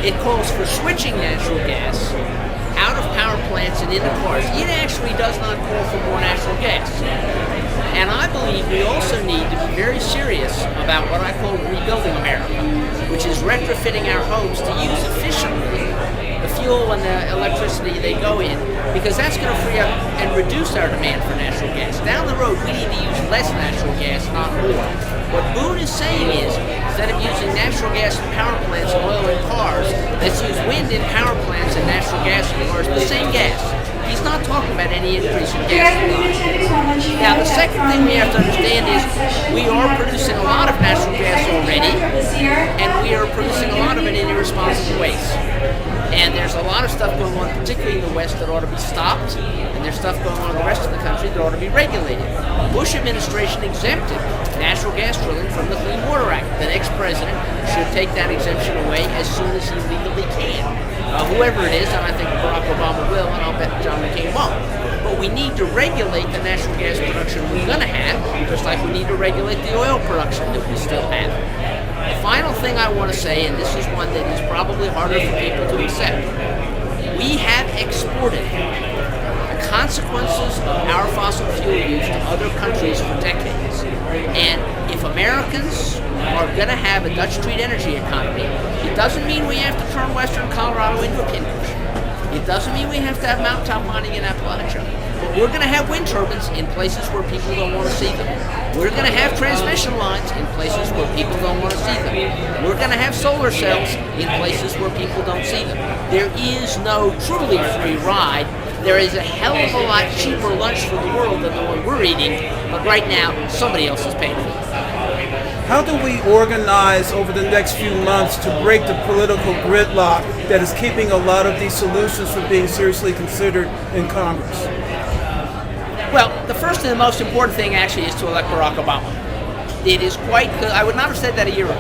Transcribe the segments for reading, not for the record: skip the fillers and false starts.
It calls for switching natural gas out of power plants and into cars. It actually does not call for more natural gas. And I believe we also need to be very serious about what I call rebuilding America, which is retrofitting our homes to use efficiently the fuel and the electricity they go in, because that's going to free up and reduce our demand for natural gas. Down the road, we need to use less natural gas, not more. What Boone is saying is, instead of using natural gas in power plants and oil in cars, let's use wind in power plants and natural gas in cars, the same gas. He's not talking about any increase in gas supply. Now, the second thing we have to understand is we are producing a lot of natural gas already, and we are producing a lot of it in irresponsible ways. And there's a lot of stuff going on, particularly in the West, that ought to be stopped, and there's stuff going on in the rest of the country that ought to be regulated. The Bush administration exempted natural gas drilling from the Clean Water Act. The next president should take that exemption away as soon as he legally can. Whoever it is, and I think Barack Obama will, and I'll bet John McCain won't. But we need to regulate the natural gas production we're going to have, just like we need to regulate the oil production that we still have. The final thing I want to say, and this is one that is probably harder for people to accept, we have exported the consequences of our fossil fuel use to other countries for decades. And if Americans are going to have a Dutch Street energy economy, it doesn't mean we have to turn western Colorado into a pinprick. It doesn't mean we have to have mountaintop mining in Appalachia. But we're going to have wind turbines in places where people don't want to see them. We're going to have transmission lines in places where people don't want to see them. We're going to have solar cells in places where people don't see them. There is no truly free ride. There is a hell of a lot cheaper lunch for the world than the one we're eating, but right now, somebody else is paying for it. How do we organize over the next few months to break the political gridlock that is keeping a lot of these solutions from being seriously considered in Congress? Well, the first and the most important thing actually is to elect Barack Obama. It is quite clear. I would not have said that a year ago.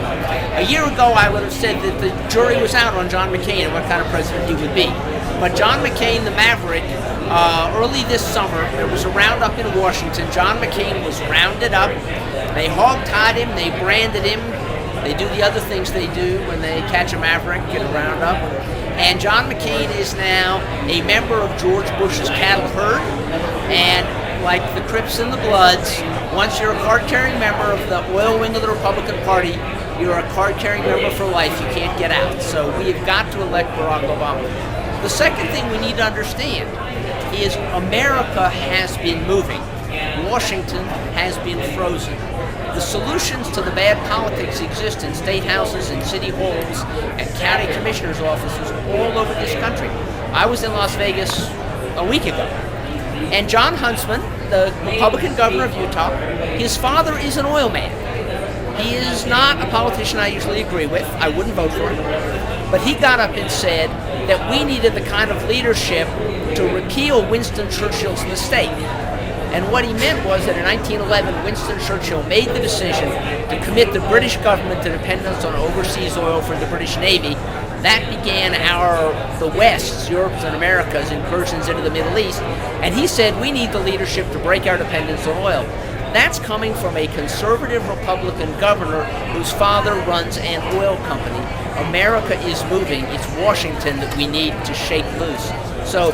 A year ago, I would have said that the jury was out on John McCain and what kind of president he would be. But John McCain, the maverick, early this summer, there was a roundup in Washington. John McCain was rounded up. They hog-tied him. They branded him. They do the other things they do when they catch a maverick in a roundup. And John McCain is now a member of George Bush's cattle herd. And like the Crips and the Bloods, once you're a card-carrying member of the oil wing of the Republican Party, you're a card-carrying member for life. You can't get out. So we have got to elect Barack Obama. The second thing we need to understand is America has been moving. Washington has been frozen. The solutions to the bad politics exist in state houses and city halls and county commissioners' offices all over this country. I was in Las Vegas a week ago, and John Huntsman, the Republican governor of Utah, his father is an oil man. He is not a politician I usually agree with. I wouldn't vote for him. But he got up and said that we needed the kind of leadership to repeal Winston Churchill's mistake. And what he meant was that in 1911, Winston Churchill made the decision to commit the British government to dependence on overseas oil for the British Navy. That began the West's, Europe's and America's incursions into the Middle East. And he said we need the leadership to break our dependence on oil. That's coming from a conservative Republican governor whose father runs an oil company. America is moving. It's Washington that we need to shake loose. So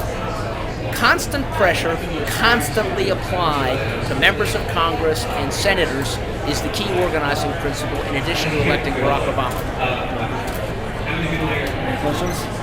constant pressure, constantly applied to members of Congress and senators is the key organizing principle in addition to electing Barack Obama. Any questions?